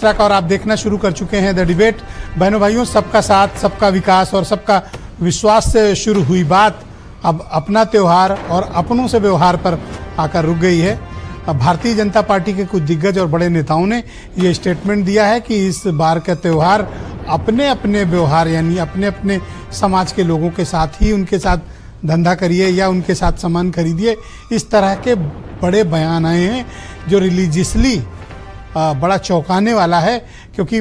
मिश्रा का और आप देखना शुरू कर चुके हैं द डिबेट। बहनों भाइयों, सबका साथ, सबका विकास और सबका विश्वास से शुरू हुई बात अब अपना त्यौहार और अपनों से व्यवहार पर आकर रुक गई है। अब भारतीय जनता पार्टी के कुछ दिग्गज और बड़े नेताओं ने ये स्टेटमेंट दिया है कि इस बार का त्यौहार अपने अपने व्यवहार यानी अपने अपने समाज के लोगों के साथ ही उनके साथ धंधा करिए या उनके साथ सामान खरीदिए। इस तरह के बड़े बयान आए हैं जो रिलीजियसली बड़ा चौंकाने वाला है, क्योंकि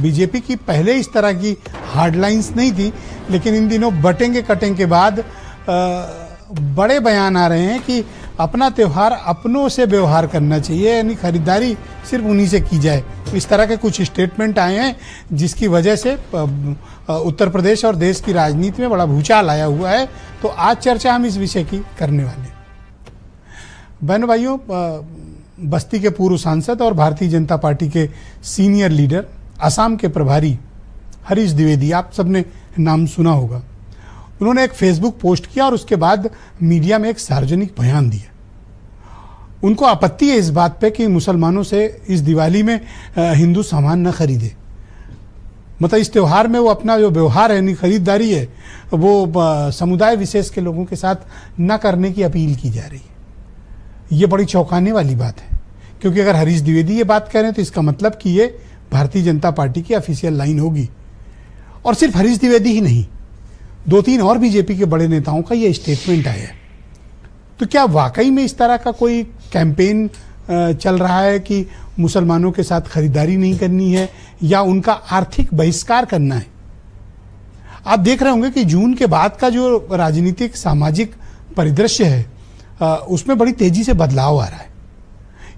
बीजेपी की पहले इस तरह की हार्ड लाइंस नहीं थी, लेकिन इन दिनों बटेंगे कटेंगे के बाद बड़े बयान आ रहे हैं कि अपना त्यौहार अपनों से व्यवहार करना चाहिए, यानी खरीदारी सिर्फ उन्हीं से की जाए। इस तरह के कुछ स्टेटमेंट आए हैं जिसकी वजह से उत्तर प्रदेश और देश की राजनीति में बड़ा भूचाल आया हुआ है। तो आज चर्चा हम इस विषय की करने वाले हैं। बहनों भाइयों, बस्ती के पूर्व सांसद और भारतीय जनता पार्टी के सीनियर लीडर, असम के प्रभारी हरीश द्विवेदी, आप सबने नाम सुना होगा, उन्होंने एक फेसबुक पोस्ट किया और उसके बाद मीडिया में एक सार्वजनिक बयान दिया। उनको आपत्ति है इस बात पे कि मुसलमानों से इस दिवाली में हिंदू सामान न खरीदे। मतलब इस त्यौहार में वो अपना जो व्यवहार है यानी खरीदारी है वो समुदाय विशेष के लोगों के साथ न करने की अपील की जा रही है। ये बड़ी चौंकाने वाली बात है, क्योंकि अगर हरीश द्विवेदी ये बात कह रहे हैं तो इसका मतलब कि ये भारतीय जनता पार्टी की ऑफिशियल लाइन होगी। और सिर्फ हरीश द्विवेदी ही नहीं, 2-3 और बीजेपी के बड़े नेताओं का ये स्टेटमेंट आया है। तो क्या वाकई में इस तरह का कोई कैंपेन चल रहा है कि मुसलमानों के साथ खरीदारी नहीं करनी है या उनका आर्थिक बहिष्कार करना है? आप देख रहे होंगे कि जून के बाद का जो राजनीतिक सामाजिक परिदृश्य है उसमें बड़ी तेजी से बदलाव आ रहा है।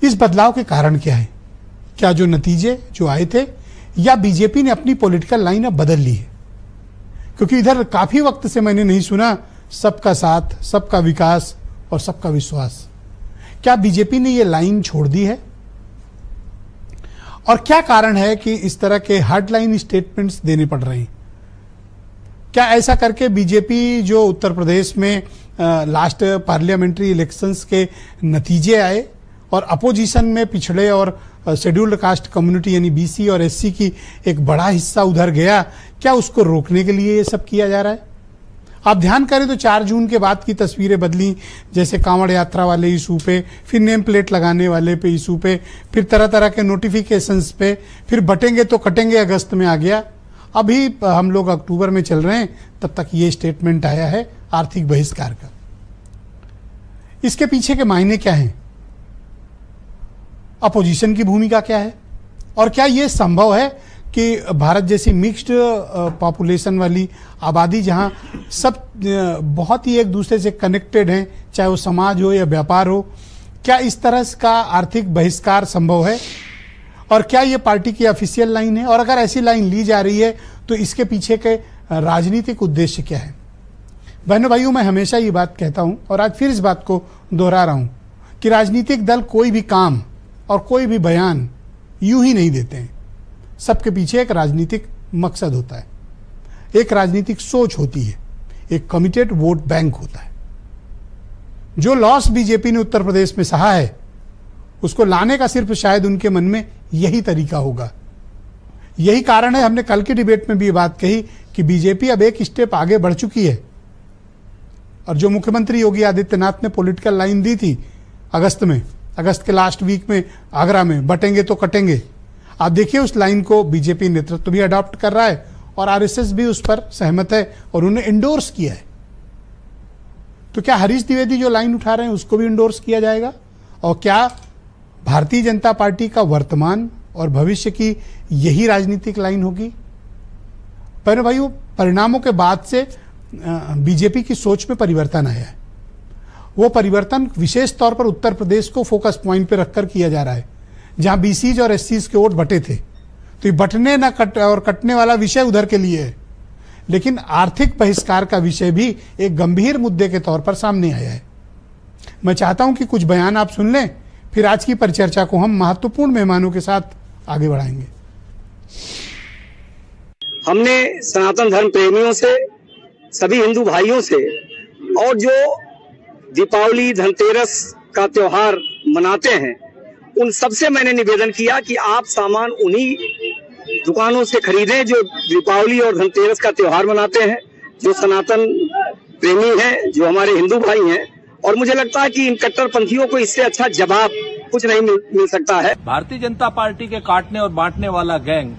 इस बदलाव के कारण क्या है? क्या जो नतीजे जो आए थे, या बीजेपी ने अपनी पॉलिटिकल लाइन अब बदल ली है? क्योंकि इधर काफी वक्त से मैंने नहीं सुना सबका साथ, सबका विकास और सबका विश्वास। क्या बीजेपी ने ये लाइन छोड़ दी है? और क्या कारण है कि इस तरह के हार्ड लाइन स्टेटमेंट्स देने पड़ रहे हैं? क्या ऐसा करके बीजेपी जो उत्तर प्रदेश में लास्ट पार्लियामेंट्री इलेक्शंस के नतीजे आए और अपोजिशन में पिछड़े और शेड्यूल्ड कास्ट कम्युनिटी यानी बीसी और एससी की एक बड़ा हिस्सा उधर गया, क्या उसको रोकने के लिए ये सब किया जा रहा है? आप ध्यान करें तो 4 जून के बाद की तस्वीरें बदली, जैसे कांवड़ यात्रा वाले इशू पे, फिर नेम प्लेट लगाने वाले पे इशू पे, फिर तरह तरह के नोटिफिकेशंस पे, फिर बटेंगे तो कटेंगे अगस्त में आ गया। अभी हम लोग अक्टूबर में चल रहे हैं, तब तक ये स्टेटमेंट आया है आर्थिक बहिष्कार का। इसके पीछे के मायने क्या हैं? अपोजिशन की भूमिका क्या है? और क्या ये संभव है कि भारत जैसी मिक्स्ड पॉपुलेशन वाली आबादी जहां सब बहुत ही एक दूसरे से कनेक्टेड हैं, चाहे वो समाज हो या व्यापार हो, क्या इस तरह का आर्थिक बहिष्कार संभव है? और क्या ये पार्टी की ऑफिशियल लाइन है? और अगर ऐसी लाइन ली जा रही है तो इसके पीछे के राजनीतिक उद्देश्य क्या है? बहनों भाइयों, मैं हमेशा ये बात कहता हूं और आज फिर इस बात को दोहरा रहा हूं कि राजनीतिक दल कोई भी काम और कोई भी बयान यूं ही नहीं देते हैं। सबके पीछे एक राजनीतिक मकसद होता है, एक राजनीतिक सोच होती है, एक कमिटेड वोट बैंक होता है। जो लॉस बीजेपी ने उत्तर प्रदेश में सहा है उसको लाने का सिर्फ शायद उनके मन में यही तरीका होगा। यही कारण है, हमने कल के डिबेट में भी ये बात कही कि बीजेपी अब एक स्टेप आगे बढ़ चुकी है। और जो मुख्यमंत्री योगी आदित्यनाथ ने पॉलिटिकल लाइन दी थी अगस्त के लास्ट वीक में आगरा में, बटेंगे तो कटेंगे, आप देखिए उस लाइन को बीजेपी नेतृत्व भी अडॉप्ट कर रहा है और आरएसएस भी उस पर सहमत है और उन्हें इंडोर्स किया है। तो क्या हरीश द्विवेदी जो लाइन उठा रहे हैं उसको भी इंडोर्स किया जाएगा? और क्या भारतीय जनता पार्टी का वर्तमान और भविष्य की यही राजनीतिक लाइन होगी? पर भाइयों, परिणामों के बाद से बीजेपी की सोच में परिवर्तन आया है। वो परिवर्तन विशेष तौर पर उत्तर प्रदेश को फोकस पॉइंट पे रखकर किया जा रहा है, जहां बीसीज और एससीज के वोट बटे थे। तो ये बटने न कट और कटने वाला विषय उधर के लिए है, लेकिन आर्थिक बहिष्कार का विषय भी एक गंभीर मुद्दे के तौर पर सामने आया है। मैं चाहता हूं कि कुछ बयान आप सुन लें, फिर आज की परिचर्चा को हम महत्वपूर्ण मेहमानों के साथ आगे बढ़ाएंगे। हमने सनातन धर्म प्रेमियों से, सभी हिंदू भाइयों से, और जो दीपावली धनतेरस का त्योहार मनाते हैं उन सबसे मैंने निवेदन किया कि आप सामान उन्हीं दुकानों से खरीदें जो दीपावली और धनतेरस का त्योहार मनाते हैं, जो सनातन प्रेमी हैं, जो हमारे हिंदू भाई हैं। और मुझे लगता है कि इन कट्टरपंथियों को इससे अच्छा जवाब कुछ नहीं मिल सकता है। भारतीय जनता पार्टी के काटने और बांटने वाला गैंग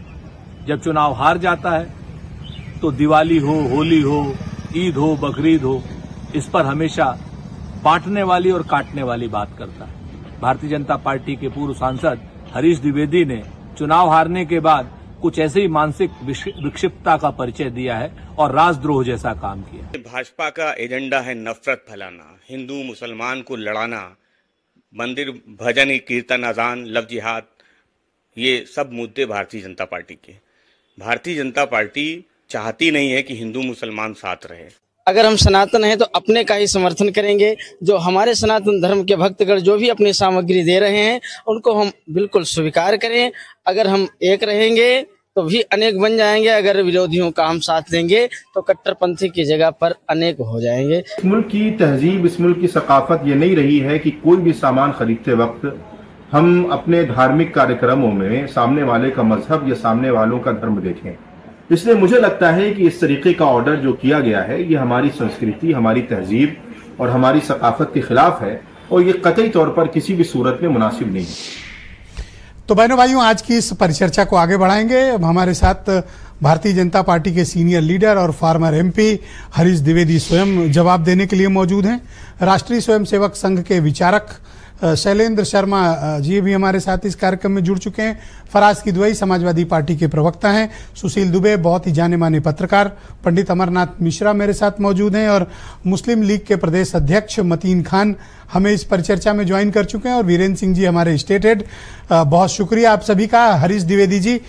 जब चुनाव हार जाता है तो दिवाली हो, होली हो, ईद हो, बकरीद हो, इस पर हमेशा बांटने वाली और काटने वाली बात करता है। भारतीय जनता पार्टी के पूर्व सांसद हरीश द्विवेदी ने चुनाव हारने के बाद कुछ ऐसे ही मानसिक विक्षिप्तता का परिचय दिया है और राजद्रोह जैसा काम किया। भाजपा का एजेंडा है नफरत फैलाना, हिंदू मुसलमान को लड़ाना, मंदिर भजन कीर्तन अजान लव जिहाद, ये सब मुद्दे भारतीय जनता पार्टी के। भारतीय जनता पार्टी चाहती नहीं है कि हिंदू मुसलमान साथ रहे। अगर हम सनातन हैं तो अपने का ही समर्थन करेंगे। जो हमारे सनातन धर्म के भक्तगण जो भी अपनी सामग्री दे रहे हैं उनको हम बिल्कुल स्वीकार करें। अगर हम एक रहेंगे तो भी अनेक बन जाएंगे, अगर विरोधियों का हम साथ देंगे तो कट्टरपंथी की जगह पर अनेक हो जाएंगे। इस मुल्क की तहजीब, इस मुल्क की सकाफत ये नहीं रही है कि कोई भी सामान खरीदते वक्त हम अपने धार्मिक कार्यक्रमों में सामने वाले का मजहब या सामने वालों का धर्म देखें। इसलिए मुझे लगता है कि इस तरीके का ऑर्डर जो किया गया है ये हमारी संस्कृति, हमारी तहजीब और हमारी सकाफत के खिलाफ है और ये कतई तौर पर किसी भी सूरत में मुनासिब नहीं है। तो बहनों भाइयों, आज की इस परिचर्चा को आगे बढ़ाएंगे। अब हमारे साथ भारतीय जनता पार्टी के सीनियर लीडर और फार्मर एमपी हरीश द्विवेदी स्वयं जवाब देने के लिए मौजूद हैं। राष्ट्रीय स्वयंसेवक संघ के विचारक शैलेंद्र शर्मा जी भी हमारे साथ इस कार्यक्रम में जुड़ चुके हैं। फराज किदवई समाजवादी पार्टी के प्रवक्ता हैं। सुशील दुबे बहुत ही जाने माने पत्रकार। पंडित अमरनाथ मिश्रा मेरे साथ मौजूद हैं और मुस्लिम लीग के प्रदेश अध्यक्ष मतीन खान हमें इस परिचर्चा में ज्वाइन कर चुके हैं और वीरेंद्र सिंह जी हमारे स्टेट हेड। बहुत शुक्रिया आप सभी का। हरीश द्विवेदी जी,